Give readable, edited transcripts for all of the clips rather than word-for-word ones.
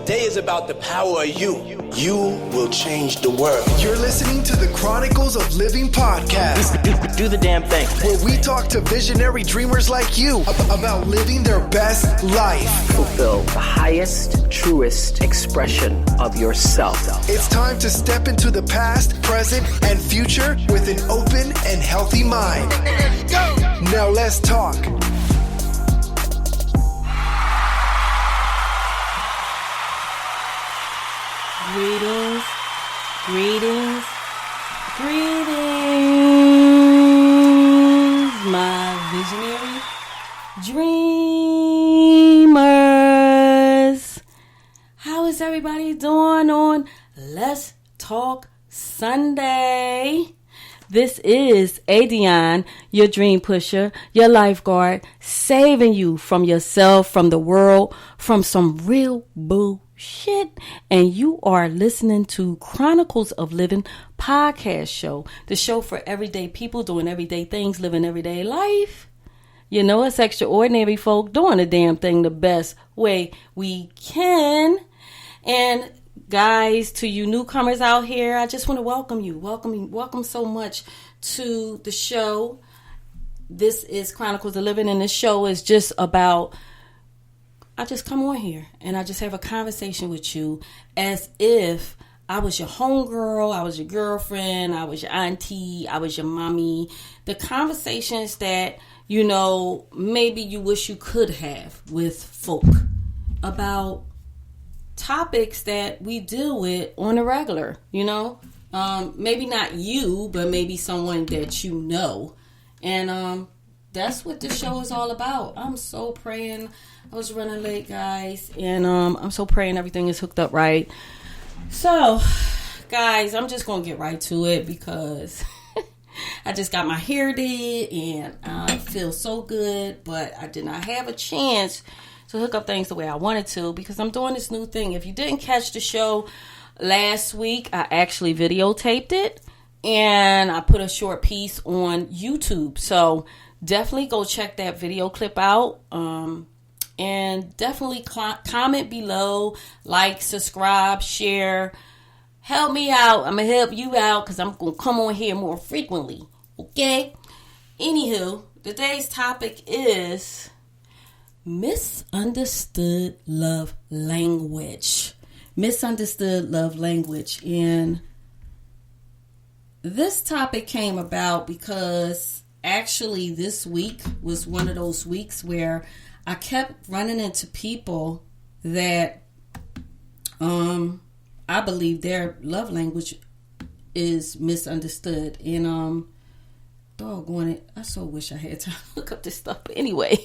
Today is about the power of you. You will change the world. You're listening to the Chronicles of Livin podcast. Do the damn thing. Where we talk to visionary dreamers like you about living their best life. Fulfill the highest, truest expression of yourself. It's time to step into the past, present, and future with an open and healthy mind. Go! Now let's talk. Greetings, greetings, my visionary dreamers. How is everybody doing on Let's Talk Sunday? This is ADionne, your dream pusher, your lifeguard, saving you from yourself, from the world, from some real bullshit. And you are listening to Chronicles of Livin podcast show, the show for everyday people doing everyday things, living everyday life. You know, it's extraordinary folk doing the damn thing the best way we can. And guys, to you newcomers out here, I just want to welcome you. Welcome so much to the show. This is Chronicles of Livin, and this show is just about, I just come on here and I just have a conversation with you as if I was your homegirl, I was your girlfriend, I was your auntie, I was your mommy. The conversations that, you know, maybe you wish you could have with folk about topics that we deal with on a regular, you know. Maybe not you, but maybe someone that you know. And that's what this show is all about. I'm so praying. I was running late, guys, and I'm so praying everything is hooked up right. So, guys, I'm just going to get right to it because I just got my hair did, and I feel so good, but I did not have a chance to hook up things the way I wanted to because I'm doing this new thing. If you didn't catch the show last week, I actually videotaped it, and I put a short piece on YouTube. So, definitely go check that video clip out. And definitely comment below, like, subscribe, share. Help me out. I'm going to help you out because I'm going to come on here more frequently. Okay? Anywho, today's topic is misunderstood love language. Misunderstood love language. And this topic came about because actually this week was one of those weeks where I kept running into people that I believe their love language is misunderstood. And doggone it, I so wish I had time to look up this stuff. But anyway,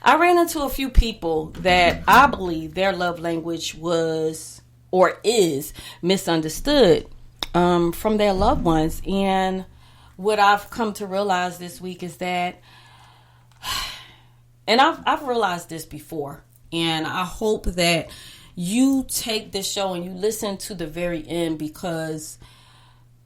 I ran into a few people that I believe their love language was or is misunderstood from their loved ones. And what I've come to realize this week is that, and I've realized this before, and I hope that you take this show and you listen to the very end because,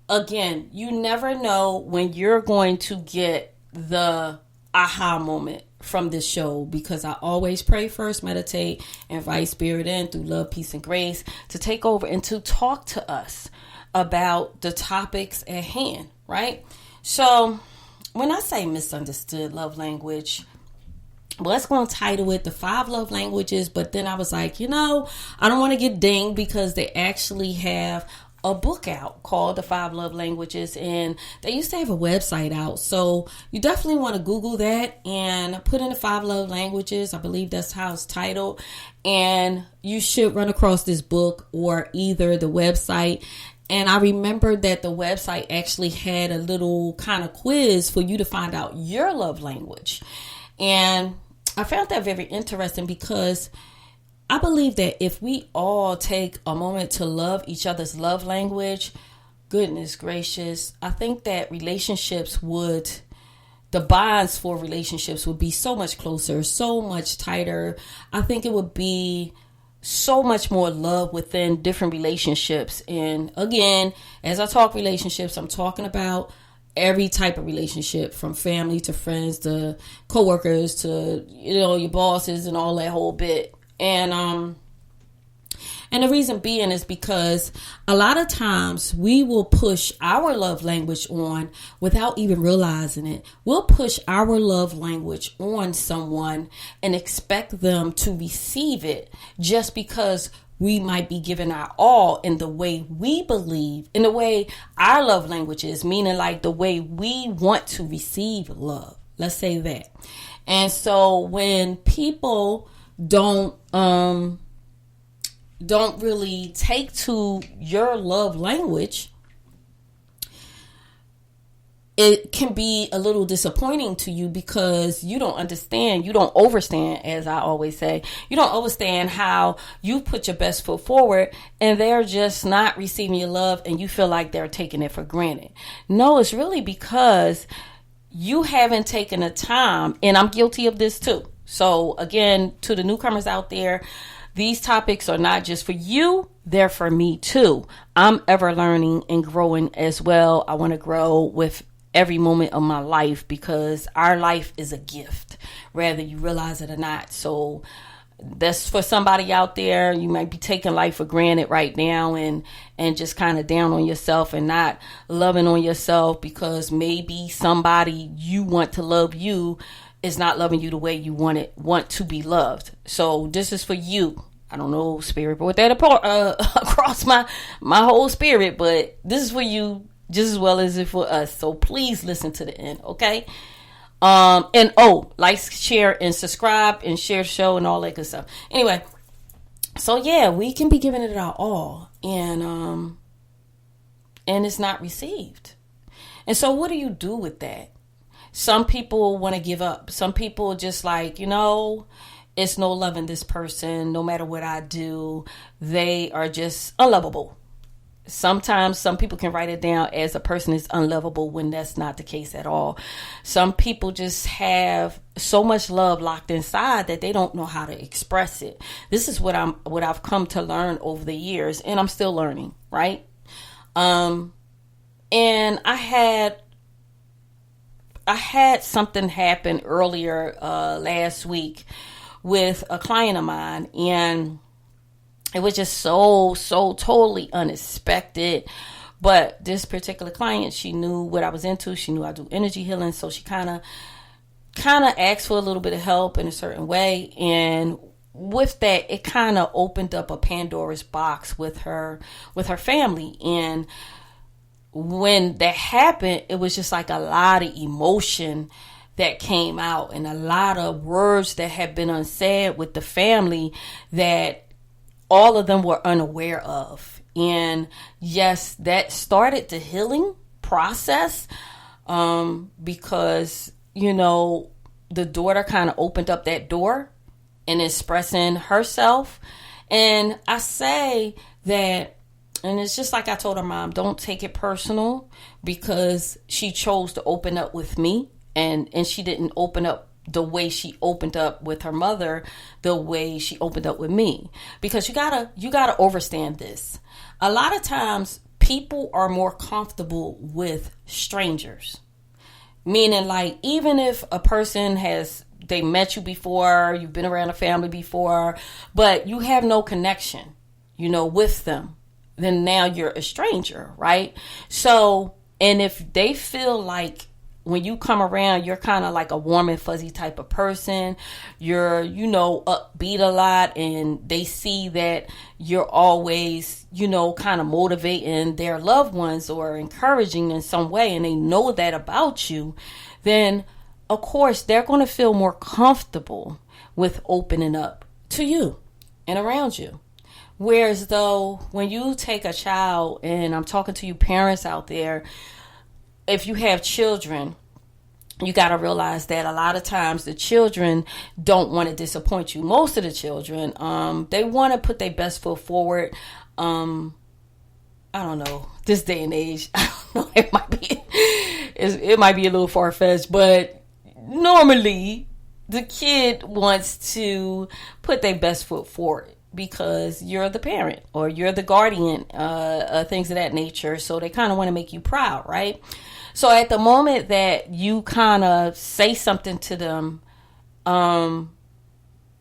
again, you never know when you're going to get the aha moment from this show because I always pray first, meditate, invite spirit in through love, peace, and grace to take over and to talk to us about the topics at hand, right? So when I say misunderstood love language, well, let's go and title it the 5 love languages. But then I was like, you know, I don't want to get dinged because they actually have a book out called The 5 Love Languages, and they used to have a website out. So you definitely want to Google that and put in the 5 love languages. I believe that's how it's titled. And you should run across this book or either the website. And I remember that the website actually had a little kind of quiz for you to find out your love language. And I found that very interesting because I believe that if we all take a moment to love each other's love language, goodness gracious, I think that the bonds for relationships would be so much closer, so much tighter. I think it would be so much more love within different relationships. And again, as I talk relationships, I'm talking about every type of relationship, from family to friends to coworkers to, you know, your bosses and all that whole bit. And And the reason being is because a lot of times we will push our love language on without even realizing it. We'll push our love language on someone and expect them to receive it just because we might be giving our all in the way we believe, in the way our love language is, meaning like the way we want to receive love. Let's say that. And so when people don't really take to your love language, it can be a little disappointing to you because you don't understand, you don't understand, as I always say, you don't understand how you put your best foot forward and they're just not receiving your love and you feel like they're taking it for granted. No, it's really because you haven't taken the time, and I'm guilty of this too. So again, to the newcomers out there, these topics are not just for you, they're for me too. I'm ever learning and growing as well. I want to grow with every moment of my life because our life is a gift, whether you realize it or not. So that's for somebody out there. You might be taking life for granted right now and just kind of down on yourself and not loving on yourself because maybe somebody you want to love you is not loving you the way you want to be loved. So this is for you. I don't know, spirit, but with that across my whole spirit, but this is for you just as well as it for us. So please listen to the end, okay? And like, share, and subscribe, and share the show, and all that good stuff. Anyway, so yeah, we can be giving it our all, and it's not received. And so, what do you do with that? Some people want to give up. Some people just like, it's no loving this person. No matter what I do, they are just unlovable. Sometimes some people can write it down as a person is unlovable when that's not the case at all. Some people just have so much love locked inside that they don't know how to express it. This is what I've come to learn over the years, and I'm still learning, right? And I had something happen earlier last week with a client of mine, and it was just so totally unexpected. But this particular client, she knew what I was into. She knew I do energy healing. So she kind of asked for a little bit of help in a certain way. And with that, it kind of opened up a Pandora's box with her family. And when that happened, it was just like a lot of emotion that came out and a lot of words that had been unsaid with the family that all of them were unaware of. And yes, that started the healing process because, the daughter kind of opened up that door and expressing herself. And I say that, and it's just like I told her mom, don't take it personal because she chose to open up with me and she didn't open up the way she opened up with her mother, the way she opened up with me. Because you gotta understand this. A lot of times people are more comfortable with strangers. Meaning like, even if a person they met you before, you've been around a family before, but you have no connection, with them, then now you're a stranger, right? So, and if they feel like when you come around, you're kind of like a warm and fuzzy type of person. You're, upbeat a lot, and they see that you're always, kind of motivating their loved ones or encouraging in some way, and they know that about you, then of course they're going to feel more comfortable with opening up to you and around you. Whereas though, when you take a child, and I'm talking to you parents out there, if you have children, you got to realize that a lot of times the children don't want to disappoint you. Most of the children, they want to put their best foot forward. I don't know, this day and age, I don't know, it might be a little far-fetched, but normally the kid wants to put their best foot forward because you're the parent or you're the guardian, things of that nature. So they kind of want to make you proud, right? So at the moment that you kind of say something to them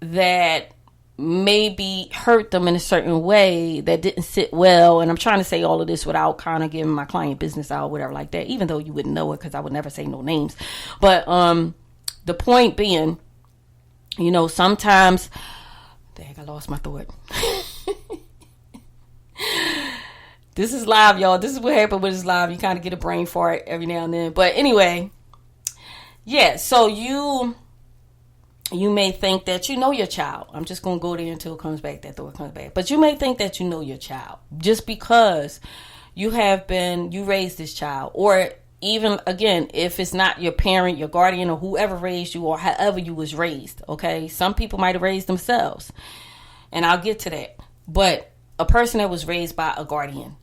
that maybe hurt them in a certain way that didn't sit well. And I'm trying to say all of this without kind of giving my client business out, whatever like that, even though you wouldn't know it because I would never say no names. But the point being, you know, sometimes, dang, I lost my thought. This is live, y'all. This is what happened when it's live. You kind of get a brain fart every now and then. But anyway, yeah, so you may think that you know your child. I'm just going to go there until it comes back, that thought comes back. But you may think that you know your child just because you raised this child. Or even, again, if it's not your parent, your guardian, or whoever raised you, or however you was raised, okay? Some people might have raised themselves. And I'll get to that. But a person that was raised by a guardian,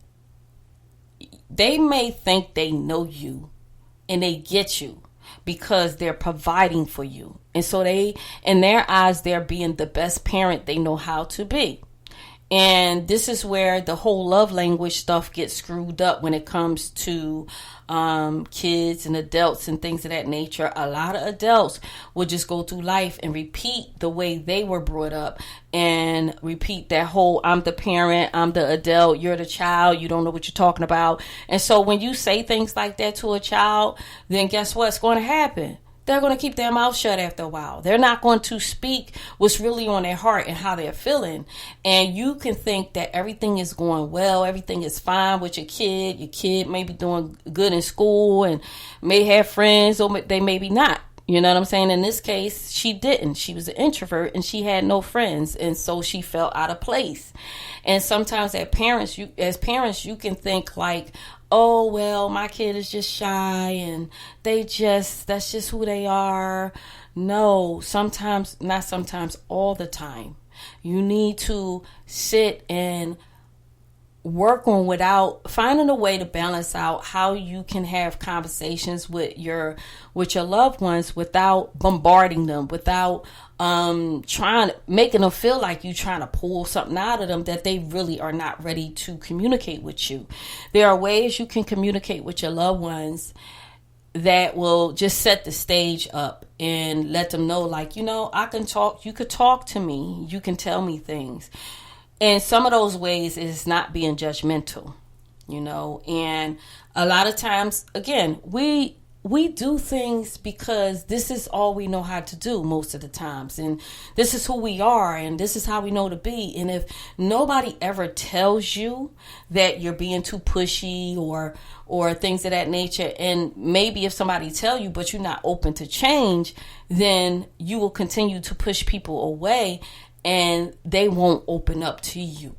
they may think they know you and they get you because they're providing for you. And so they, in their eyes, they're being the best parent they know how to be. And this is where the whole love language stuff gets screwed up when it comes to kids and adults and things of that nature. A lot of adults will just go through life and repeat the way they were brought up and repeat that whole, I'm the parent, I'm the adult, you're the child, you don't know what you're talking about. And so when you say things like that to a child, then guess what's going to happen? They're going to keep their mouth shut after a while. They're not going to speak what's really on their heart and how they're feeling. And you can think that everything is going well, everything is fine with your kid. Your kid may be doing good in school and may have friends, or they may be not. You know what I'm saying? In this case, she didn't. She was an introvert and she had no friends. And so she felt out of place. And sometimes as parents, you can think like, oh, well, my kid is just shy and that's just who they are. No, sometimes, not sometimes, all the time. You need to sit and work on finding a way to balance out how you can have conversations with your loved ones without bombarding them, without making them feel like you trying to pull something out of them that they really are not ready to communicate with you. There are ways you can communicate with your loved ones that will just set the stage up and let them know, like, you know, I can talk, you could talk to me, you can tell me things. And some of those ways is not being judgmental, you know. And a lot of times, again, we do things because this is all we know how to do most of the times. And this is who we are and this is how we know to be. And if nobody ever tells you that you're being too pushy or things of that nature, and maybe if somebody tell you but you're not open to change, then you will continue to push people away. And they won't open up to you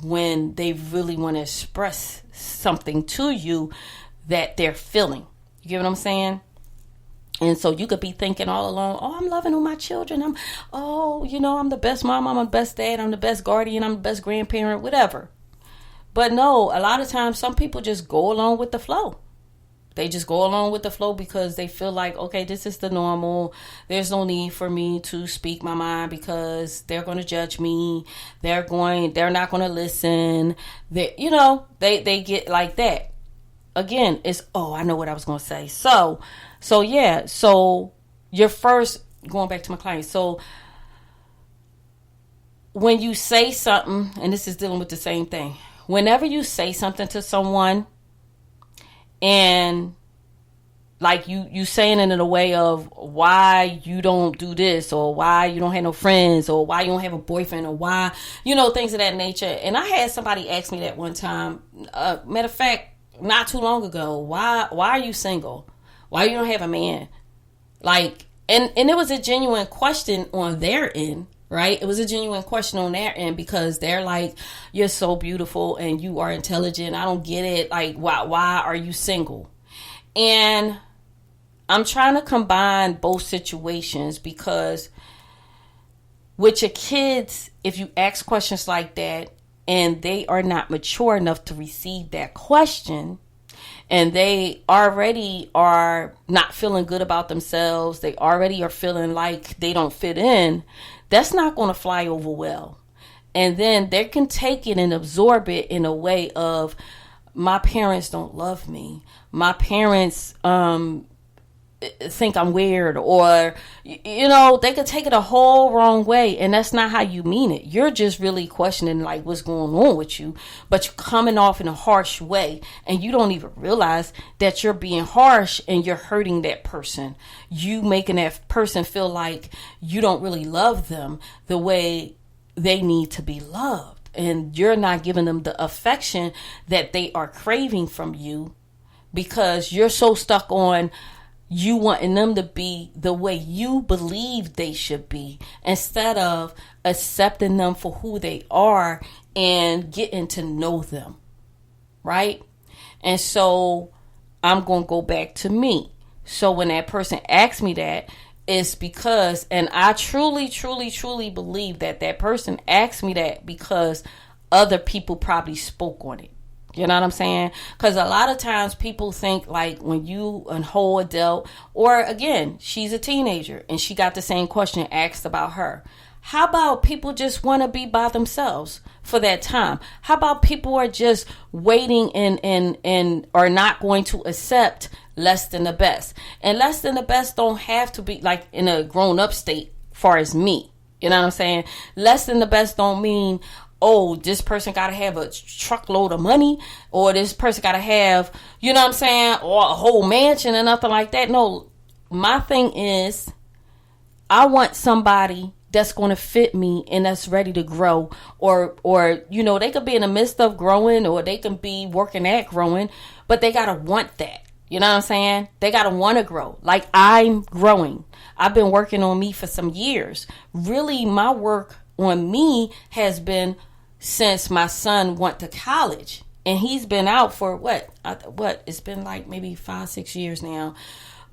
when they really want to express something to you that they're feeling. You get what I'm saying? And so you could be thinking all along, oh, I'm loving all my children. I'm the best mom, I'm the best dad, I'm the best guardian, I'm the best grandparent, whatever. But no, a lot of times some people just go along with the flow. They just go along with the flow because they feel like, okay, this is the normal. There's no need for me to speak my mind because they're going to judge me. They're not going to listen. They get like that. Again, I know what I was going to say. So your first, going back to my client. So when you say something, and this is dealing with the same thing. Whenever you say something to someone, and like you saying it in a way of why you don't do this, or why you don't have no friends, or why you don't have a boyfriend, or why, things of that nature. And I had somebody ask me that one time, matter of fact, not too long ago, why are you single? Why you don't have a man? Like, and it was a genuine question on their end. Right? It was a genuine question on their end because they're like, you're so beautiful and you are intelligent. I don't get it. Like, why are you single? And I'm trying to combine both situations because with your kids, if you ask questions like that and they are not mature enough to receive that question, and they already are not feeling good about themselves, they already are feeling like they don't fit in, that's not going to fly over well. And then they can take it and absorb it in a way of, my parents don't love me. My parents, think I'm weird, or, they could take it a whole wrong way, and that's not how you mean it. You're just really questioning like what's going on with you, but you're coming off in a harsh way, and you don't even realize that you're being harsh and you're hurting that person. You making that person feel like you don't really love them the way they need to be loved, and you're not giving them the affection that they are craving from you, because you're so stuck on you wanting them to be the way you believe they should be, instead of accepting them for who they are and getting to know them, right? And so I'm going to go back to me. So when that person asks me that, it's because, and I truly, truly, truly believe that that person asked me that because other people probably spoke on it. You know what I'm saying? Because a lot of times people think like when you a whole adult, or again, she's a teenager and she got the same question asked about her. How about people just want to be by themselves for that time? How about people are just waiting and are not going to accept less than the best? And less than the best don't have to be like in a grown up state far as me. You know what I'm saying? Less than the best don't mean, oh, this person got to have a truckload of money, or this person got to have, you know what I'm saying, or a whole mansion and nothing like that. No, my thing is I want somebody that's going to fit me and that's ready to grow, or they could be in the midst of growing, or they can be working at growing, but they got to want that. You know what I'm saying? They got to want to grow. Like I'm growing. I've been working on me for some years. Really, my work on me has been since my son went to college, and he's been out for what it's been like maybe 5-6 years now.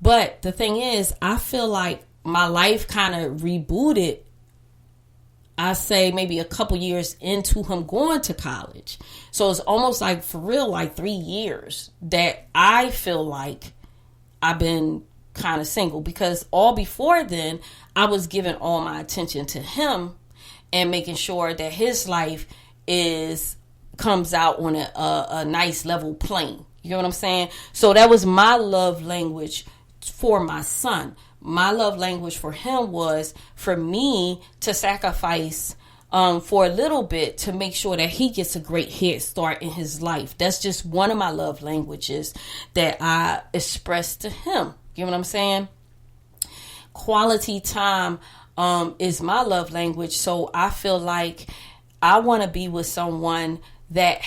But the thing is, I feel like my life kind of rebooted, I say maybe a couple years into him going to college. So it's almost like for real, like 3 years that I feel like I've been kind of single, because all before then I was giving all my attention to him and making sure that his life comes out on a nice level plane. You know what I'm saying? So that was my love language for my son. My love language for him was for me to sacrifice for a little bit to make sure that he gets a great head start in his life. That's just one of my love languages that I express to him. You know what I'm saying? Quality time is my love language. So I feel like I want to be with someone that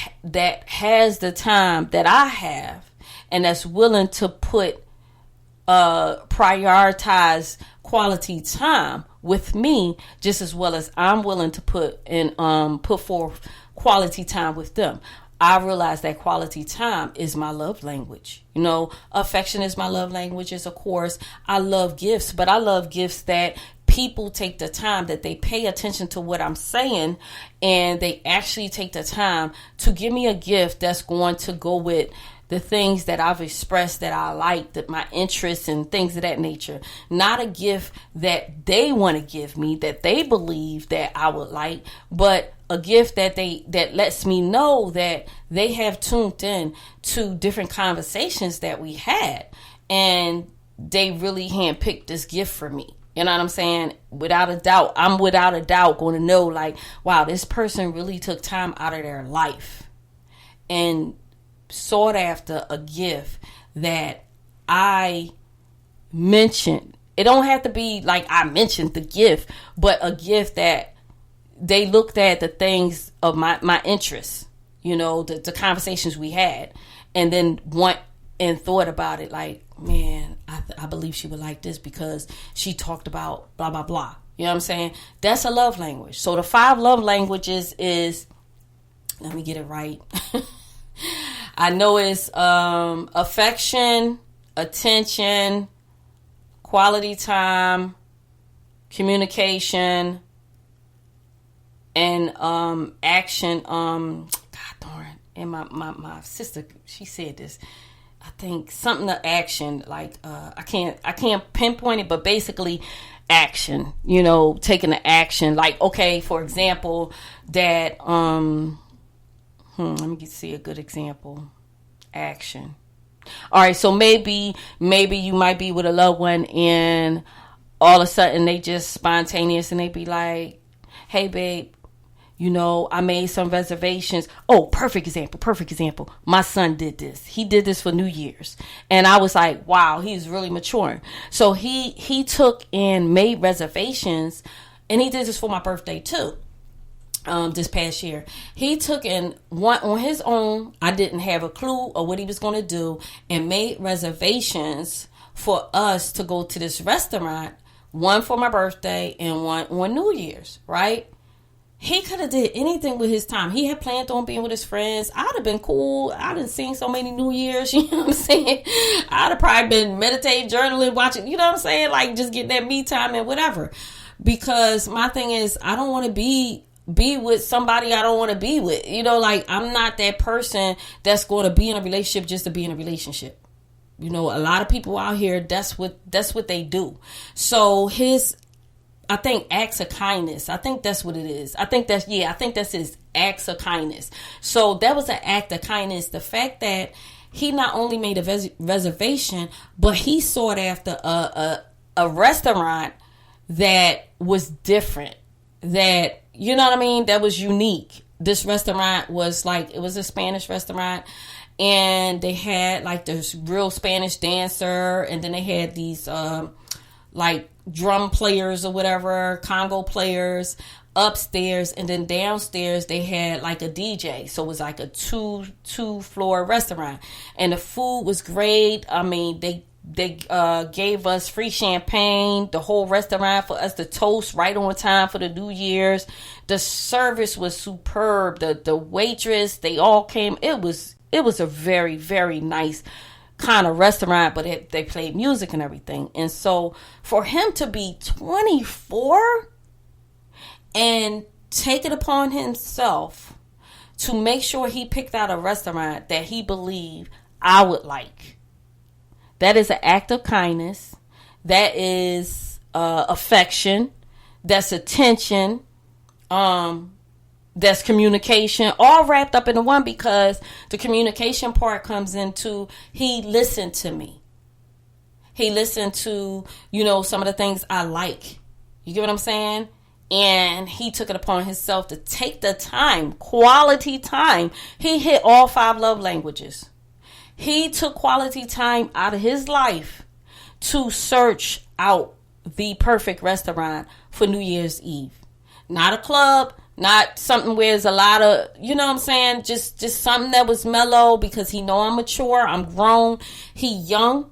has the time that I have, and that's willing to prioritize quality time with me just as well as I'm willing to put forth quality time with them. I realize that quality time is my love language. Affection is my love languages, of course. I love gifts, but I love gifts that people take the time, that they pay attention to what I'm saying, and they actually take the time to give me a gift that's going to go with the things that I've expressed that I like, that my interests and things of that nature. Not a gift that they want to give me, that they believe that I would like, but a gift that lets me know that they have tuned in to different conversations that we had, and they really handpicked this gift for me. You know what I'm saying? Without a doubt, I'm without a doubt going to know, like, wow, this person really took time out of their life and sought after a gift that I mentioned. It don't have to be like I mentioned the gift, but a gift that they looked at the things of my interests, the conversations we had, and then and thought about it like, man, I believe she would like this because she talked about blah, blah, blah. You know what I'm saying? That's a love language. So the 5 love languages is, let me get it right. I know it's affection, attention, quality time, communication, and action. God darn. And my sister, she said this. I think something to action, like I can't pinpoint it, but basically action, taking the action. Like, okay, for example, that let me see a good example. Action. All right, so maybe you might be with a loved one and all of a sudden they just spontaneous and they be like, hey, babe, I made some reservations. Oh, perfect example. My son did this. He did this for New Year's. And I was like, wow, he's really maturing. So he took and made reservations, and he did this for my birthday too. This past year, he took and went on his own. I didn't have a clue of what he was going to do, and made reservations for us to go to this restaurant, one for my birthday and one on New Year's, right? He could have did anything with his time. He had planned on being with his friends. I'd have been cool. I done seen so many New Year's, you know what I'm saying? I'd have probably been meditating, journaling, watching, you know what I'm saying? Like just getting that me time and whatever. Because my thing is, I don't want to be with somebody I don't want to be with. Like I'm not that person that's going to be in a relationship just to be in a relationship. A lot of people out here, that's what they do. So I think acts of kindness. I think that's what it is. I think that's his acts of kindness. So that was an act of kindness. The fact that he not only made a reservation, but he sought after a restaurant that was different, that, you know what I mean, that was unique. This restaurant was it was a Spanish restaurant, and they had like this real Spanish dancer, and then they had these drum players or whatever, Congo players upstairs, and then downstairs they had like a DJ. So it was like a two floor restaurant, and the food was great. I mean, they gave us free champagne, the whole restaurant, for us to toast right on time for the New Year's. The service was superb. The waitress, they all came. It was a very, very nice kind of restaurant, but they played music and everything. And so for him to be 24 and take it upon himself to make sure he picked out a restaurant that he believed I would like, that is an act of kindness. That is affection. That's attention. That's communication, all wrapped up into one, because the communication part comes into, he listened to me. He listened to, some of the things I like. You get what I'm saying? And he took it upon himself to take the time, quality time. He hit all 5 love languages. He took quality time out of his life to search out the perfect restaurant for New Year's Eve. Not a club, not something where there's a lot of, you know what I'm saying? Just something that was mellow, because he know I'm mature, I'm grown, he young.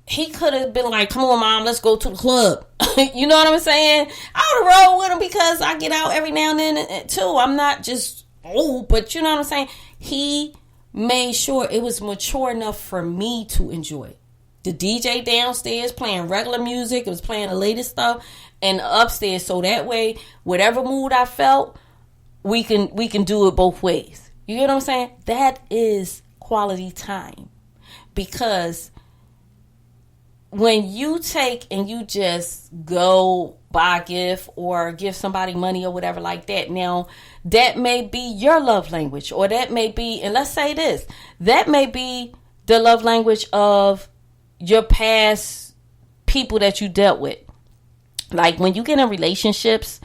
He could have been like, come on, Mom, let's go to the club. You know what I'm saying? I would have rolled with him because I get out every now and then too. I'm not just old, but you know what I'm saying? He made sure it was mature enough for me to enjoy. The DJ downstairs playing regular music, it was playing the latest stuff, and upstairs, so that way, whatever mood I felt, we can do it both ways. You get what I'm saying? That is quality time. Because when you take and you just go buy a gift or give somebody money or whatever like that, now that may be your love language, or that may be, and let's say this, that may be the love language of your past people that you dealt with. Like when you get in relationships,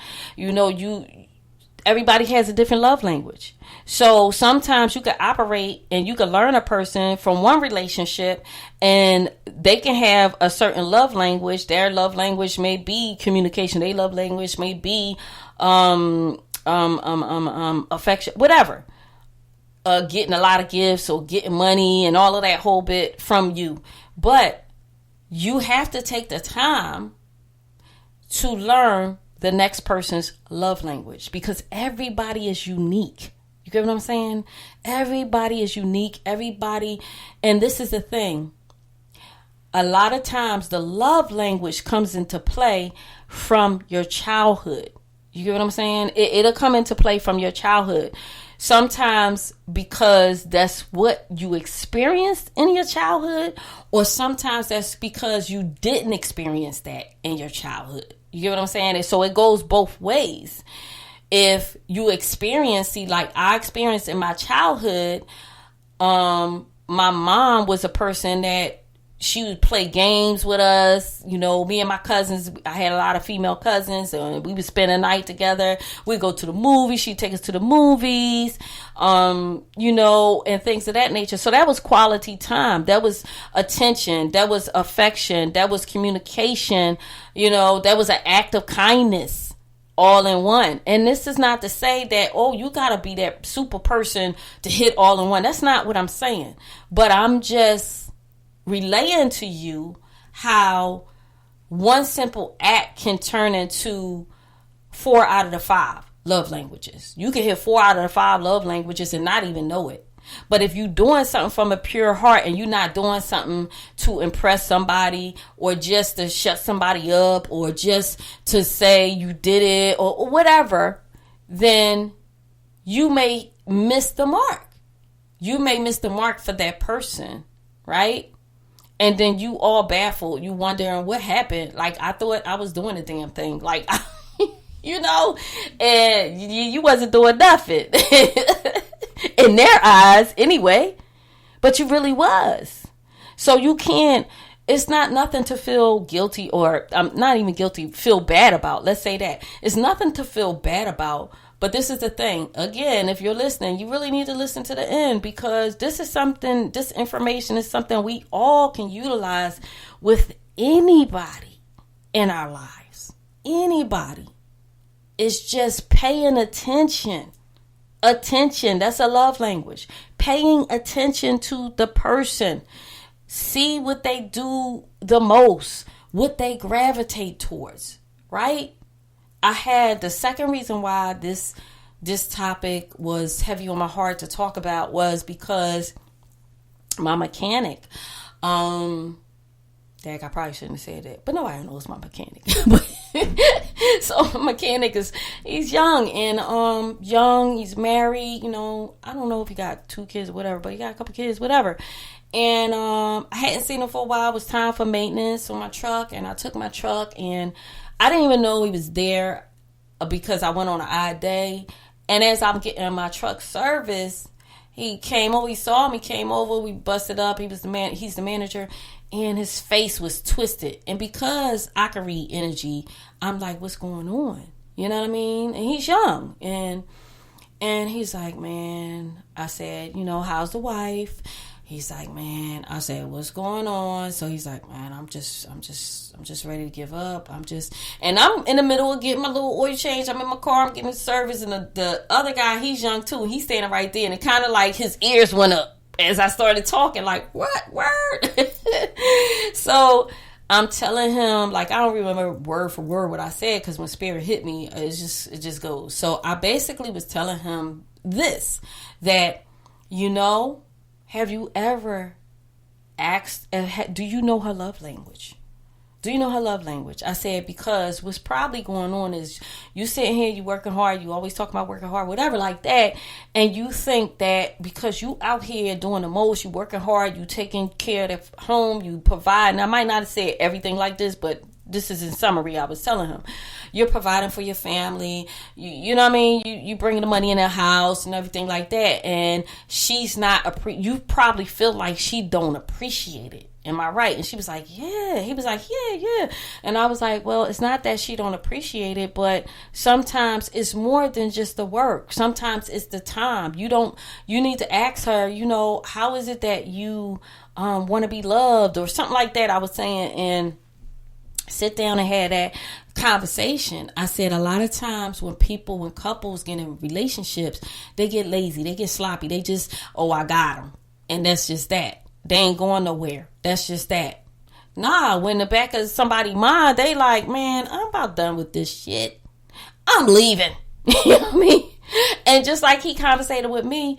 everybody has a different love language. So sometimes you can operate and you can learn a person from one relationship, and they can have a certain love language. Their love language may be communication. Their love language may be affection, whatever. Getting a lot of gifts or getting money and all of that whole bit from you. But you have to take the time to learn the next person's love language, because everybody is unique. You get what I'm saying? Everybody is unique. Everybody. And this is the thing. A lot of times the love language comes into play from your childhood. You get what I'm saying? It'll come into play from your childhood. Sometimes because that's what you experienced in your childhood, or sometimes that's because you didn't experience that in your childhood. You get what I'm saying? And so it goes both ways. If you experience, like I experienced in my childhood, my mom was a person that she would play games with us. You know, me and my cousins, I had a lot of female cousins, and we would spend a night together. We'd go to the movies. She'd take us to the movies, you know, and things of that nature. So that was quality time. That was attention. That was affection. That was communication. You know, that was an act of kindness all in one. And this is not to say that, oh, you got to be that super person to hit all in one. That's not what I'm saying. But I'm just relaying to you how one simple act can turn into 4 out of the 5 love languages. You can hit 4 out of the 5 love languages and not even know it. But if you're doing something from a pure heart and you're not doing something to impress somebody or just to shut somebody up or just to say you did it or whatever, then you may miss the mark. You may miss the mark for that person, right? And then you all baffled. You wondering what happened. Like, I thought I was doing the damn thing. Like, you know, and you wasn't doing nothing. In their eyes, anyway. But you really was. So you can't, it's not nothing to feel guilty or, not even guilty, feel bad about. Let's say that. It's nothing to feel bad about. But this is the thing. Again, if you're listening, you really need to listen to the end, because this is something, this information is something we all can utilize with anybody in our lives. Anybody. It's just paying attention. Attention. That's a love language. Paying attention to the person. See what they do the most. What they gravitate towards. Right? I had the second reason why this topic was heavy on my heart to talk about was because my mechanic, I probably shouldn't have said that, but nobody knows my mechanic. So my mechanic he's young and he's married, you know, I don't know if he got 2 kids or whatever, but he got a couple kids, whatever. And I hadn't seen him for a while. It was time for maintenance on my truck, and I took my truck, and I didn't even know he was there because I went on an odd day. And as I'm getting my truck service, he came over. He saw me, came over. We busted up. He's the manager, and his face was twisted. And because I can read energy, I'm like, what's going on? You know what I mean? And he's young, and he's like, man. I said, you know, how's the wife? He's like, man. I said, what's going on? So he's like, man, I'm just ready to give up. And I'm in the middle of getting my little oil change. I'm in my car. I'm getting service, and the other guy, he's young too. He's standing right there, and it kind of like his ears went up as I started talking. Like, what word? So I'm telling him, like, I don't remember word for word what I said, because when spirit hit me, it just goes. So I basically was telling him this, that, you know, have you ever asked, do you know her love language? Do you know her love language? I said, because what's probably going on is you sitting here, you working hard, you always talk about working hard, whatever like that, and you think that because you out here doing the most, you working hard, you taking care of the home, you provide, and I might not have said everything like this, but this is in summary. I was telling him, you're providing for your family. You know what I mean? You bringing the money in the house and everything like that. And she's not, you probably feel like she don't appreciate it. Am I right? And she was like, yeah. He was like, yeah. And I was like, well, it's not that she don't appreciate it, but sometimes it's more than just the work. Sometimes it's the time. You need to ask her, you know, how is it that you want to be loved or something like that, I was saying. And sit down and have that conversation. I said, a lot of times when couples get in relationships, they get lazy, they get sloppy, they just, oh, I got them, and that's just that. They ain't going nowhere. That's just that. Nah, when the back of somebody's mind, they like, man, I'm about done with this shit. I'm leaving. You know what I mean? And just like he conversated with me,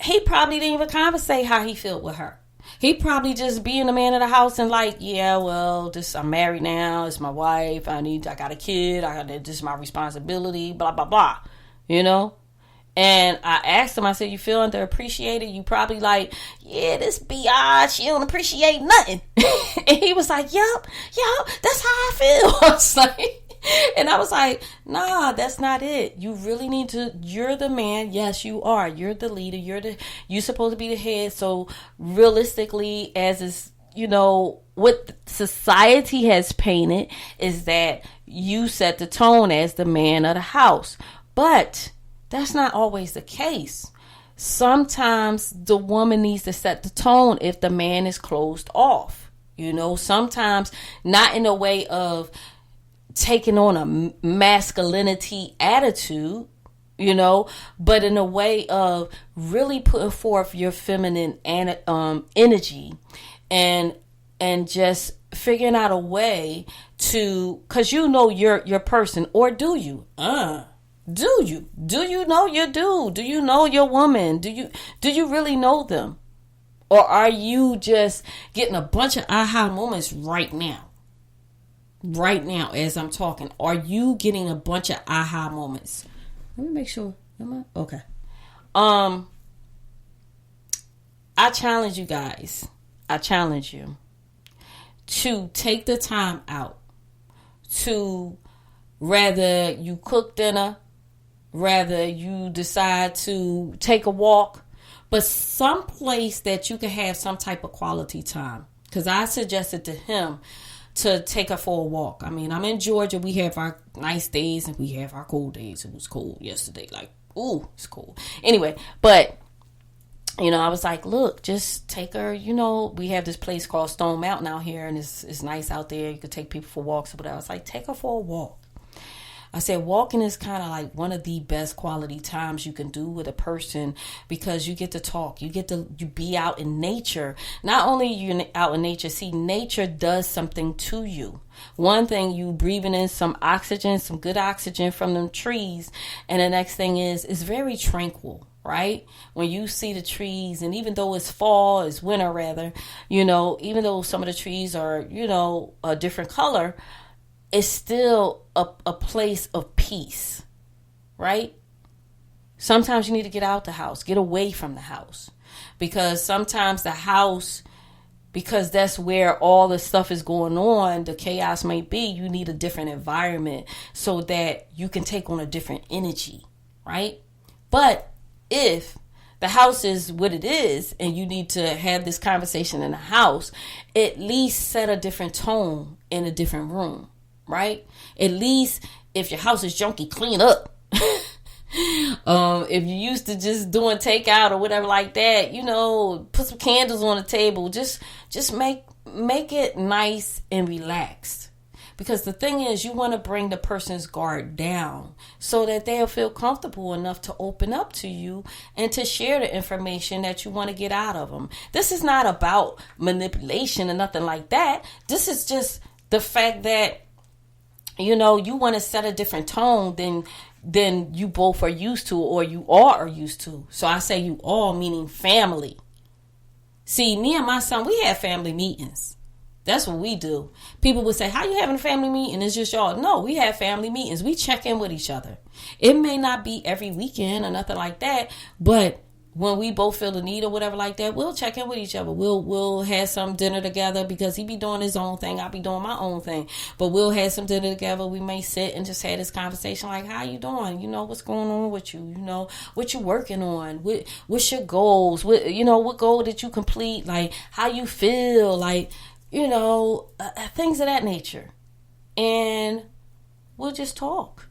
he probably didn't even conversate how he felt with her. He probably just being the man of the house and like, yeah, well, I'm married now. It's my wife. I got a kid. This is my responsibility, blah, blah, blah, you know? And I asked him, I said, you feel underappreciated? You probably like, yeah, this biatch, she don't appreciate nothing. And he was like, yup, that's how I feel. I was like, And I was like, nah, that's not it. You really need to, you're the man. Yes, you are. You're the leader. You're supposed to be the head. So realistically, as is, what society has painted is that you set the tone as the man of the house. But that's not always the case. Sometimes the woman needs to set the tone if the man is closed off. Sometimes not in a way of taking on a masculinity attitude, but in a way of really putting forth your feminine energy and just figuring out a way to, because your person, or do you? Do you know your dude? Do you know your woman? Do you really know them? Or are you just getting a bunch of aha moments right now? Right now, as I'm talking, are you getting a bunch of aha moments? Let me make sure. Am I? Okay. I challenge you guys. I challenge you to take the time out to, rather you cook dinner, rather you decide to take a walk, but some place that you can have some type of quality time. Because I suggested to him to take her for a walk. I mean, I'm in Georgia. We have our nice days and we have our cold days. It was cold yesterday. Like, ooh, it's cold. Anyway, but, I was like, look, just take her, we have this place called Stone Mountain out here and it's nice out there. You could take people for walks. But I was like, take her for a walk. I said walking is kind of like one of the best quality times you can do with a person, because you get to talk, you be out in nature. Not only you out in nature, see, nature does something to you. One thing, you breathing in some oxygen, some good oxygen from them trees, and the next thing is it's very tranquil, right? When you see the trees, and even though it's fall, it's winter rather, even though some of the trees are, a different color, it's still a place of peace, right? Sometimes you need to get out the house, get away from the house, because sometimes the house, because that's where all the stuff is going on, the chaos may be, you need a different environment so that you can take on a different energy, right? But if the house is what it is and you need to have this conversation in the house, at least set a different tone in a different room. Right? At least if your house is junky, clean up. If you're used to just doing takeout or whatever like that, put some candles on the table. Just make it nice and relaxed. Because the thing is, you want to bring the person's guard down so that they'll feel comfortable enough to open up to you and to share the information that you want to get out of them. This is not about manipulation or nothing like that. This is just the fact that you want to set a different tone than you both are used to, or you all are used to. So I say you all, meaning family. See, me and my son, we have family meetings. That's what we do. People would say, how you having a family meeting? It's just y'all. No, we have family meetings. We check in with each other. It may not be every weekend or nothing like that, but when we both feel the need or whatever like that, we'll check in with each other. We'll have some dinner together, because he be doing his own thing, I'll be doing my own thing. But we'll have some dinner together. We may sit and just have this conversation like, how you doing? What's going on with you? What you working on? What's your goals? What goal did you complete? Like, how you feel? Like, things of that nature. And we'll just talk.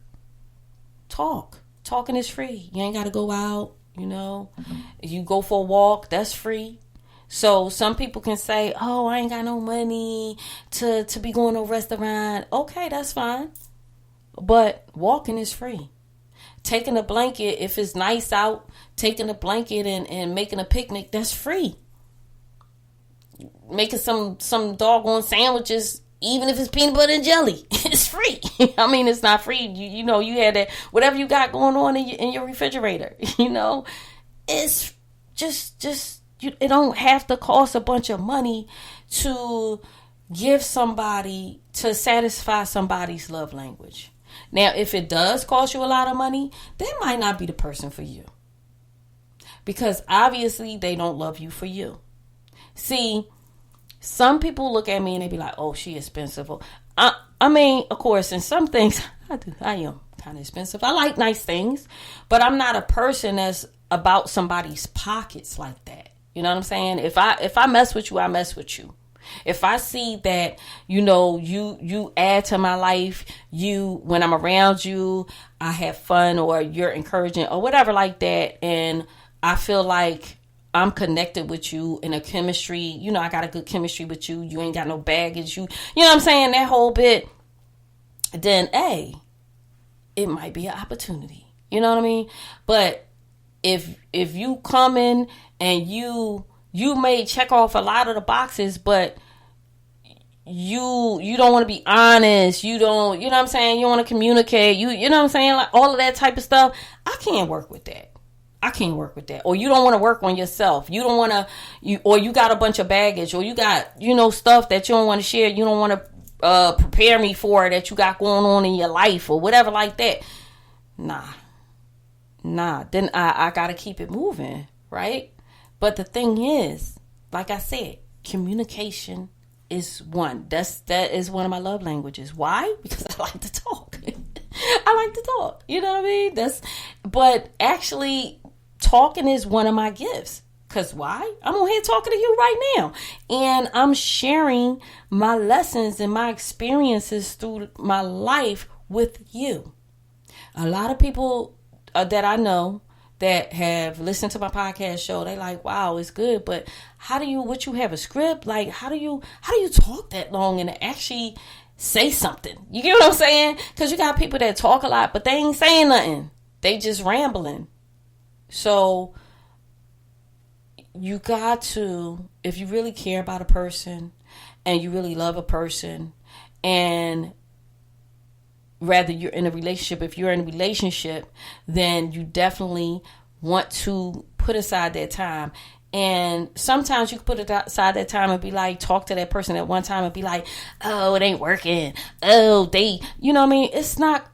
Talking is free. You ain't got to go out. You go for a walk, that's free. So some people can say, oh, I ain't got no money to be going to a restaurant. Okay, that's fine. But walking is free. Taking a blanket, if it's nice out, taking a blanket and making a picnic, that's free. Making some doggone sandwiches, even if it's peanut butter and jelly, it's free. I mean, it's not free. You had that, whatever you got going on in your refrigerator, it's just it don't have to cost a bunch of money to give somebody, to satisfy somebody's love language. Now, if it does cost you a lot of money, that might not be the person for you, because obviously they don't love you for you. See, some people look at me and they be like, oh, she expensive. I mean, of course, in some things, I am kind of expensive. I like nice things, but I'm not a person that's about somebody's pockets like that. You know what I'm saying? If I mess with you, I mess with you. If I see that, you add to my life, when I'm around you, I have fun, or you're encouraging or whatever like that. And I feel like I'm connected with you in a chemistry, I got a good chemistry with you. You ain't got no baggage. You know what I'm saying? That whole bit. Then, it might be an opportunity. You know what I mean? But if you come in and you may check off a lot of the boxes, but you don't want to be honest. You don't, you know what I'm saying? You want to communicate. You know what I'm saying? Like all of that type of stuff. I can't work with that. Or you don't want to work on yourself. You don't want to, or you got a bunch of baggage, or you got, stuff that you don't want to share. You don't want to prepare me for that you got going on in your life or whatever like that. Nah. Then I got to keep it moving, right? But the thing is, like I said, communication is one. That is one of my love languages. Why? Because I like to talk. I like to talk. You know what I mean? But actually, talking is one of my gifts. Because why? I'm on here talking to you right now. And I'm sharing my lessons and my experiences through my life with you. A lot of people that I know that have listened to my podcast show, they like, wow, it's good. But what you have a script? Like, how do you talk that long and actually say something? You get what I'm saying? Because you got people that talk a lot, but they ain't saying nothing. They just rambling. So you got to, if you really care about a person and you really love a person, and rather you're in a relationship, if you're in a relationship, then you definitely want to put aside that time. And sometimes you can put aside that time and be like, talk to that person at one time and be like, oh, it ain't working. Oh, you know what I mean? It's not,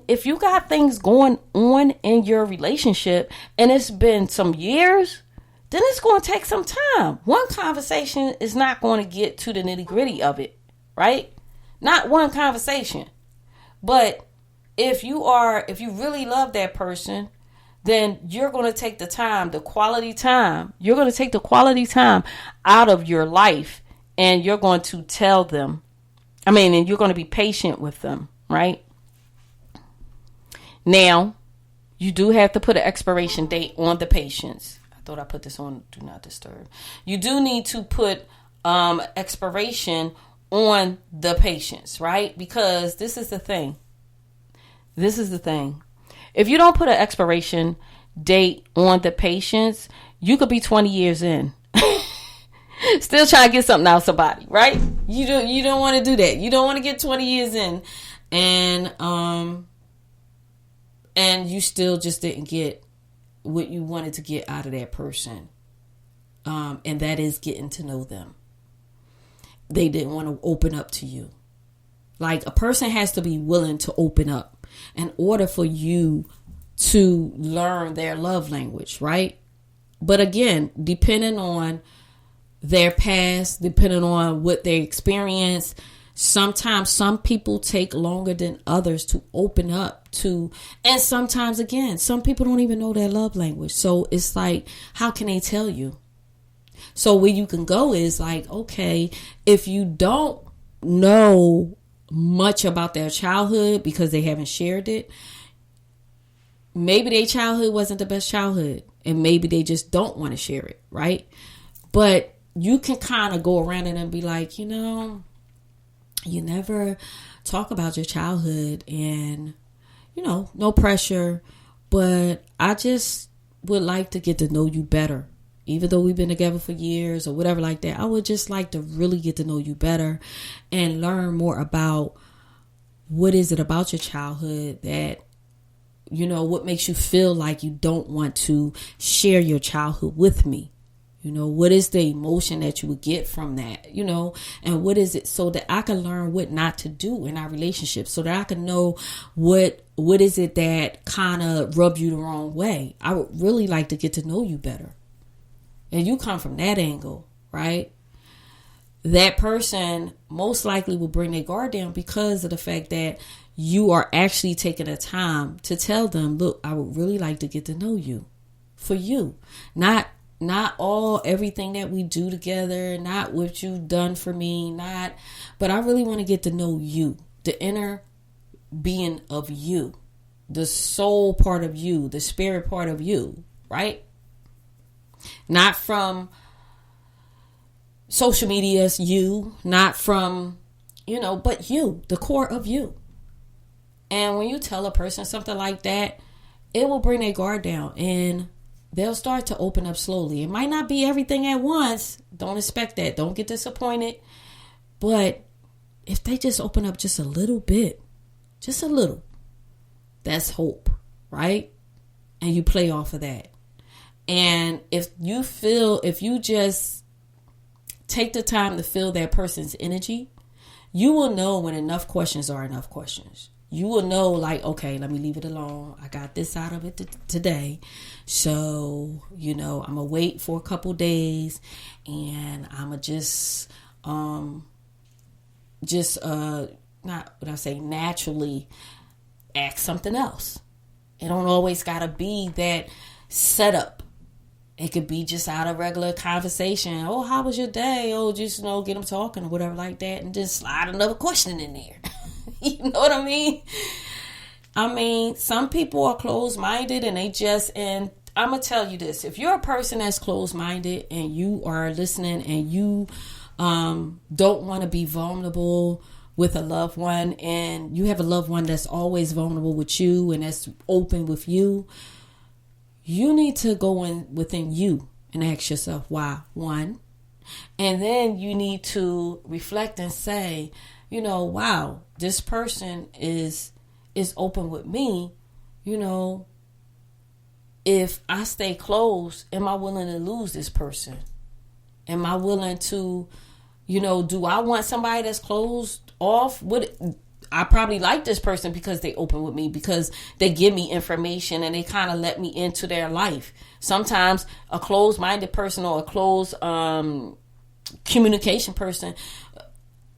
if you got things going on in your relationship and it's been some years, then it's going to take some time. One conversation is not going to get to the nitty gritty of it, right? Not one conversation. But if you really love that person, then you're going to take the time, the quality time. You're going to take the quality time out of your life, and you're going to tell them. And you're going to be patient with them, right? Now, you do have to put an expiration date on the patience. I thought I put this on Do Not Disturb. You do need to put expiration on the patience, right? Because this is the thing. If you don't put an expiration date on the patience, you could be 20 years in. Still trying to get something out of somebody, right? You don't want to do that. You don't want to get 20 years in and you still just didn't get what you wanted to get out of that person. And that is getting to know them. They didn't want to open up to you. Like, a person has to be willing to open up in order for you to learn their love language, right? But again, depending on their past, depending on what they experience, sometimes some people take longer than others to open up to. And sometimes, again, some people don't even know their love language. So it's like, how can they tell you? So where you can go is like, okay, if you don't know much about their childhood because they haven't shared it, maybe their childhood wasn't the best childhood, and maybe they just don't want to share it, right? But you can kind of go around it and be like, you never talk about your childhood, and no pressure, but I just would like to get to know you better. Even though we've been together for years or whatever like that, I would just like to really get to know you better and learn more about what is it about your childhood that, what makes you feel like you don't want to share your childhood with me. What is the emotion that you would get from that, and what is it, so that I can learn what not to do in our relationship, so that I can know what is it that kind of rub you the wrong way. I would really like to get to know you better. And you come from that angle, right? That person most likely will bring their guard down because of the fact that you are actually taking the time to tell them, look, I would really like to get to know you for you. Not all everything that we do together, not what you've done for me, but I really want to get to know you, the inner being of you, the soul part of you, the spirit part of you, right? Not from social media's you, not from, but you, the core of you. And when you tell a person something like that, it will bring their guard down and they'll start to open up slowly. It might not be everything at once. Don't expect that. Don't get disappointed. But if they just open up just a little bit, just a little, that's hope, right? And you play off of that. And if you just take the time to feel that person's energy, you will know when enough questions are enough questions. You will know, like, okay, let me leave it alone. I got this out of it today. So, I'm going to wait for a couple days and I'm going to naturally ask something else. It don't always got to be that setup. It could be just out of regular conversation. Oh, how was your day? Oh, just, get them talking or whatever like that. And just slide another question in there. You know what I mean? Some people are closed-minded and and I'm going to tell you this. If you're a person that's closed-minded and you are listening and you don't want to be vulnerable with a loved one, and you have a loved one that's always vulnerable with you and that's open with you, you need to go within you and ask yourself why, one. And then you need to reflect and say, wow, this person is open with me. If I stay close, am I willing to lose this person? Am I willing to, do I want somebody that's closed off? I probably like this person because they open with me, because they give me information and they kind of let me into their life. Sometimes a closed-minded person or a closed communication person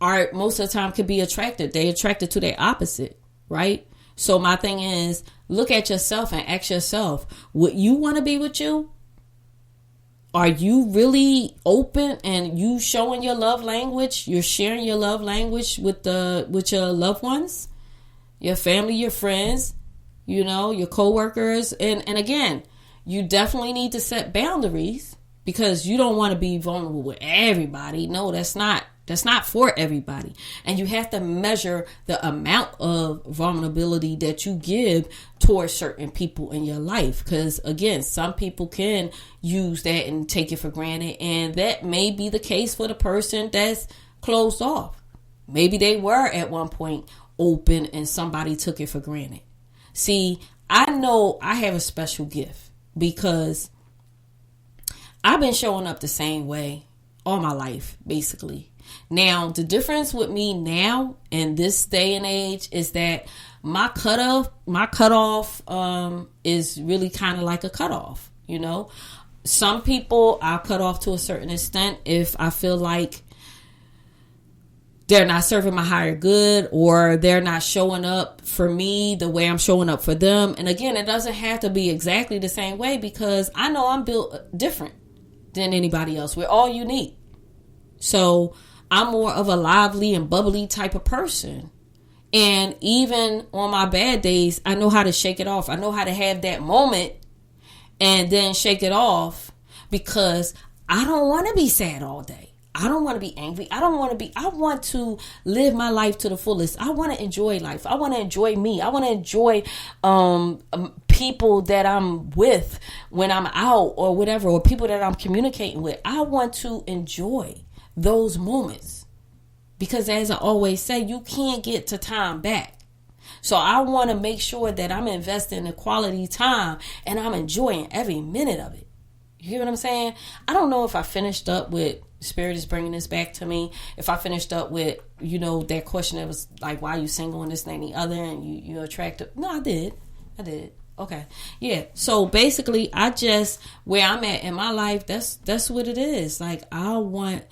are most of the time could be attracted. They're attracted to their opposite, right? So my thing is, look at yourself and ask yourself, would you want to be with you? Are you really open and you showing your love language? You're sharing your love language with your loved ones, your family, your friends, your coworkers. And again, you definitely need to set boundaries, because you don't want to be vulnerable with everybody. No, that's not for everybody. And you have to measure the amount of vulnerability that you give towards certain people in your life. Because again, some people can use that and take it for granted. And that may be the case for the person that's closed off. Maybe they were at one point open and somebody took it for granted. See, I know I have a special gift because I've been showing up the same way all my life, basically. Now, the difference with me now in this day and age is that my cutoff is really kind of like a cutoff. Some people I'll cut off to a certain extent if I feel like they're not serving my higher good, or they're not showing up for me the way I'm showing up for them. And again, it doesn't have to be exactly the same way, because I know I'm built different than anybody else. We're all unique. So I'm more of a lively and bubbly type of person. And even on my bad days, I know how to shake it off. I know how to have that moment and then shake it off, because I don't want to be sad all day. I don't want to be angry. I want to live my life to the fullest. I want to enjoy life. I want to enjoy me. I want to enjoy people that I'm with when I'm out or whatever, or people that I'm communicating with. I want to enjoy those moments, because as I always say, you can't get to time back. So I want to make sure that I'm investing in quality time and I'm enjoying every minute of it. You hear what I'm saying? I don't know if I finished up with, Spirit is bringing this back to me, if I finished up with, that question that was like, why are you single and this and the other, and you're attractive. No, I did. Okay. Yeah. So basically, where I'm at in my life, that's what it is. Like, I want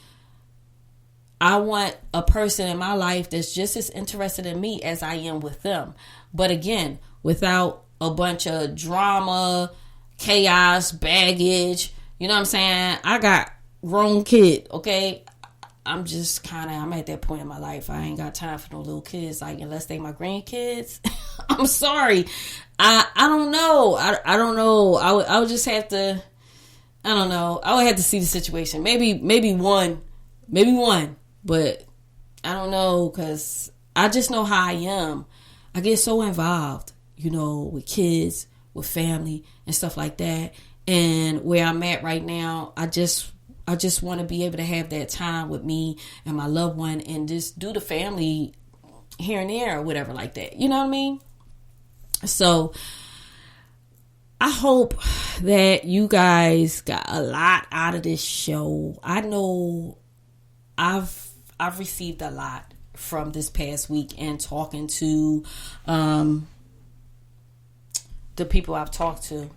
I want a person in my life that's just as interested in me as I am with them. But again, without a bunch of drama, chaos, baggage. You know what I'm saying? I got grown kid, okay? I'm at that point in my life. I ain't got time for no little kids, like, unless they my grandkids. I'm sorry. I don't know. I don't know. I would just have to, I don't know. I would have to see the situation. Maybe one, but I don't know, because I just know how I am. I get so involved, with kids, with family and stuff like that. And where I'm at right now, I just want to be able to have that time with me and my loved one and just do the family here and there or whatever like that. You know what I mean? So I hope that you guys got a lot out of this show. I know I've received a lot from this past week and talking to the people I've talked to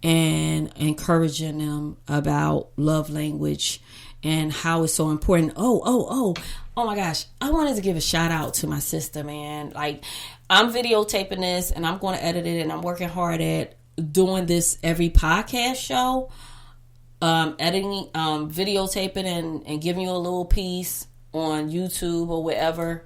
and encouraging them about love language and how it's so important. Oh my gosh. I wanted to give a shout out to my sister, man. Like, I'm videotaping this and I'm going to edit it, and I'm working hard at doing this every podcast show, editing, videotaping and giving you a little piece on YouTube or wherever,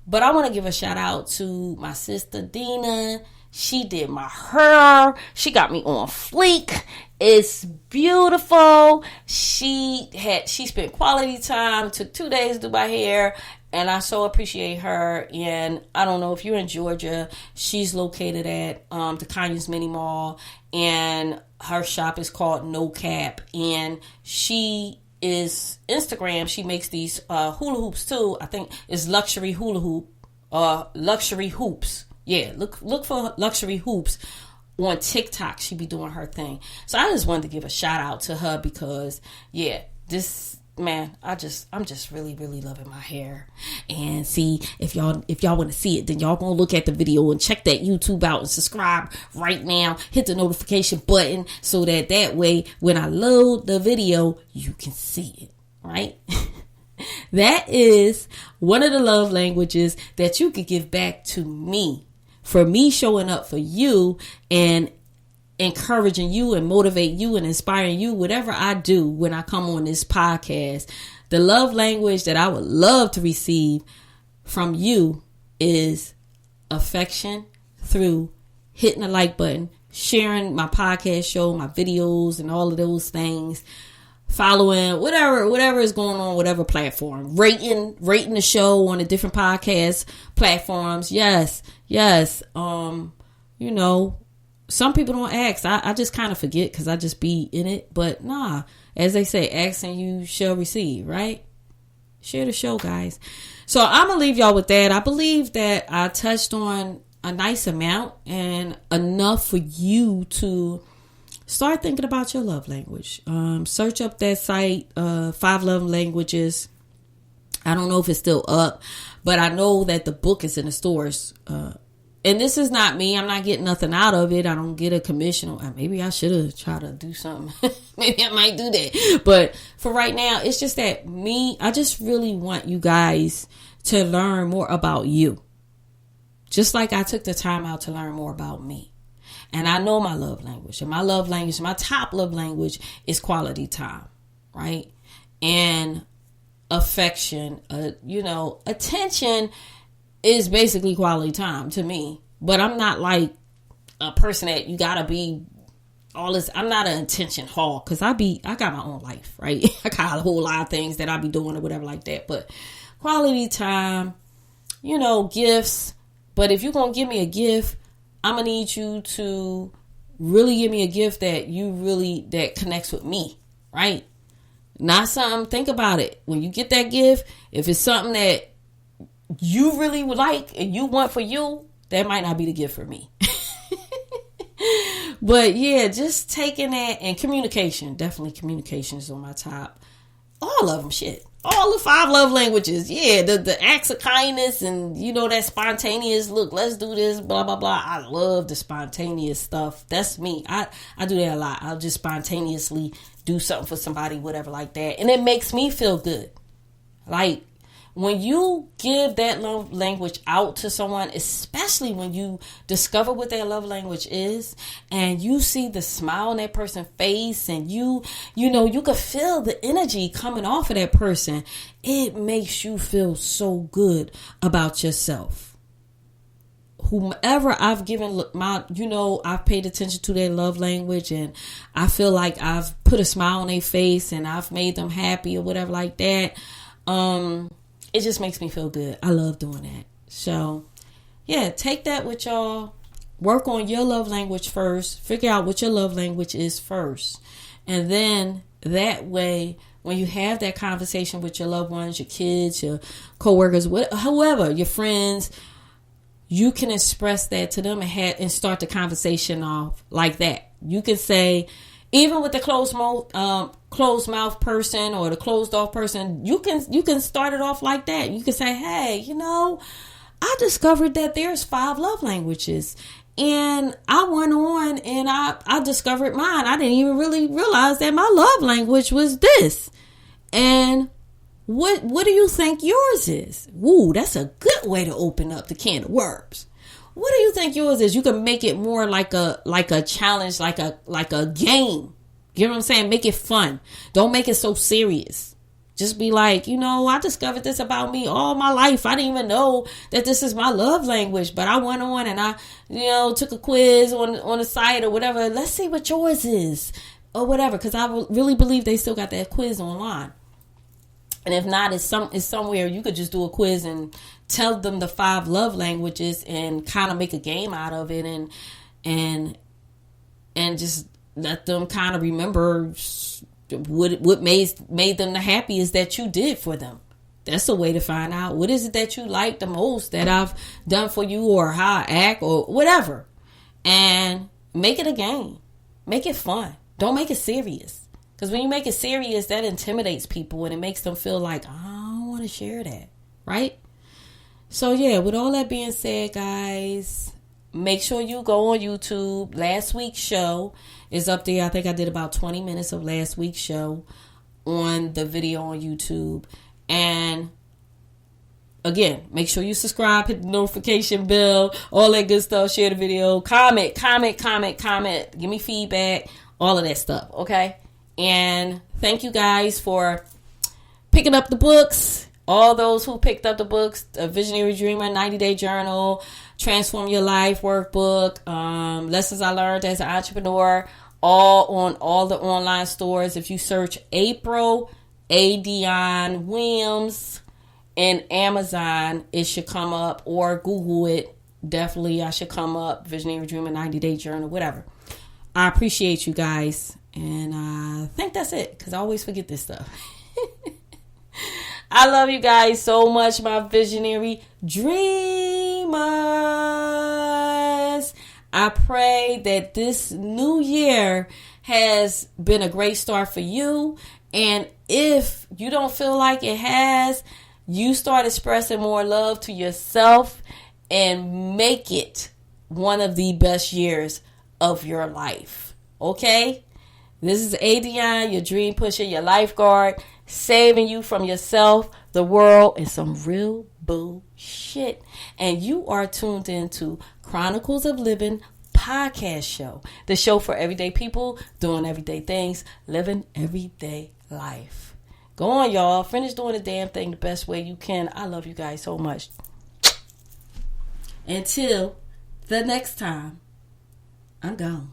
But I want to give a shout out to my sister Dina. She did my hair. She got me on fleek. It's beautiful. She spent quality time, took 2 days to do my hair, and I so appreciate her. And I don't know if you're in Georgia, she's located at the Conyers Mini Mall, and her shop is called No Cap, and she is Instagram. She makes these hula hoops too. I think it's luxury hula hoop, luxury hoops. Yeah, look for luxury hoops on TikTok. She be doing her thing. So I just wanted to give a shout out to her because, yeah, I'm just really, really loving my hair. And see, if y'all want to see it, then y'all gonna look at the video and check that YouTube out and subscribe right now. Hit the notification button so that way when I load the video, you can see it, right? That is one of the love languages that you could give back to me. For me showing up for you and encouraging you and motivate you and inspiring you, whatever I do when I come on this podcast, the love language that I would love to receive from you is affection through hitting the like button, sharing my podcast show, my videos, and all of those things, following whatever is going on, whatever platform, rating the show on the different podcast platforms. Yes. Some people don't ask. I just kind of forget because I just be in it. But nah, as they say, ask and you shall receive, right? Share the show, guys. So I'm going to leave y'all with that. I believe that I touched on a nice amount and enough for you to start thinking about your love language. Search up that site, 5 Love Languages. I don't know if it's still up, but I know that the book is in the stores. And this is not me. I'm not getting nothing out of it. I don't get a commission. Maybe I should have tried to do something. Maybe I might do that. But for right now, it's just that I just really want you guys to learn more about you. Just like I took the time out to learn more about me. And I know my love language. And my top love language is quality time, right? And affection, attention is basically quality time to me. But I'm not like a person that you gotta be all this. I'm not an attention hog because I got my own life, right? I got a whole lot of things that I be doing or whatever like that. But quality time, gifts. But if you're gonna give me a gift, I'm gonna need you to really give me a gift that connects with me, right? Not something, think about it. When you get that gift, if it's something that you really would like and you want for you, that might not be the gift for me. But yeah, just taking that, and communication. Definitely communication is on my top. All of them, shit. All the 5 love languages. Yeah, the acts of kindness and, that spontaneous, look, let's do this, blah, blah, blah. I love the spontaneous stuff. That's me. I do that a lot. I'll just spontaneously do something for somebody, whatever like that. And it makes me feel good. Like, when you give that love language out to someone, especially when you discover what their love language is, and you see the smile on that person's face, and you can feel the energy coming off of that person, it makes you feel so good about yourself. Whomever I've given I've paid attention to their love language, and I feel like I've put a smile on their face and I've made them happy or whatever like that. It just makes me feel good. I love doing that. So, yeah, take that with y'all. Work on your love language first. Figure out what your love language is first. And then that way, when you have that conversation with your loved ones, your kids, your coworkers, whoever, your friends, you can express that to them and start the conversation off like that. You can say, even with the closed mouth person or the closed off person, you can start it off like that. You can say, hey, I discovered that there's 5 love languages, and I went on and I discovered mine. I didn't even really realize that my love language was this. And what do you think yours is? Ooh, that's a good way to open up the can of worms. What do you think yours is? You can make it more like a challenge, like a game. You know what I'm saying? Make it fun. Don't make it so serious. Just be like, I discovered this about me all my life. I didn't even know that this is my love language, but I went on and I, took a quiz on the site or whatever. Let's see what yours is or whatever, because I really believe they still got that quiz online. And if not, it's somewhere you could just do a quiz and tell them the 5 love languages and kind of make a game out of it, and just let them kind of remember what made them the happiest that you did for them. That's a way to find out what is it that you like the most that I've done for you, or how I act or whatever. And make it a game. Make it fun. Don't make it serious. Because when you make it serious, that intimidates people and it makes them feel like, I don't want to share that. Right? So yeah, with all that being said, guys, make sure you go on YouTube. Last week's show is up there. I think I did about 20 minutes of last week's show on the video on YouTube. And again, make sure you subscribe, hit the notification bell, all that good stuff. Share the video, comment. Give me feedback, all of that stuff. Okay? And thank you guys for picking up the books. All those who picked up the books, A Visionary Dreamer, 90-Day Journal, Transform Your Life Workbook, Lessons I Learned as an Entrepreneur, all on all the online stores. If you search April ADionne Williams in Amazon, it should come up, or Google it. Definitely, I should come up. Visionary Dreamer, 90-Day Journal, whatever. I appreciate you guys. And I think that's it, because I always forget this stuff. I love you guys so much, my visionary dreamers. I pray that this new year has been a great start for you. And if you don't feel like it has, you start expressing more love to yourself and make it one of the best years of your life. Okay? This is ADionne, your dream pusher, your lifeguard, saving you from yourself, the world, and some real bullshit. And you are tuned into Chronicles of Livin podcast show, the show for everyday people doing everyday things, living everyday life. Go on, y'all. Finish doing the damn thing the best way you can. I love you guys so much. Until the next time, I'm gone.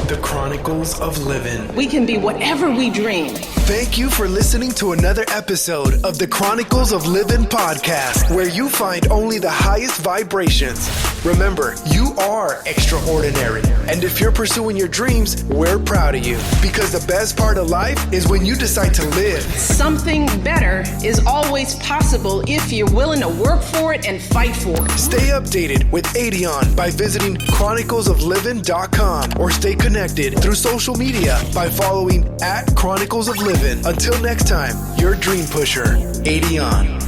The Chronicles of Livin. We can be whatever we dream. Thank you for listening to another episode of the Chronicles of Livin podcast, where you find only the highest vibrations. Remember, you are extraordinary. And if you're pursuing your dreams, we're proud of you. Because the best part of life is when you decide to live. Something better is always possible if you're willing to work for it and fight for it. Stay updated with ADionne by visiting chroniclesoflivin.com, or stay connected through social media by following @Chronicles of Livin. Until next time, your dream pusher, ADionne.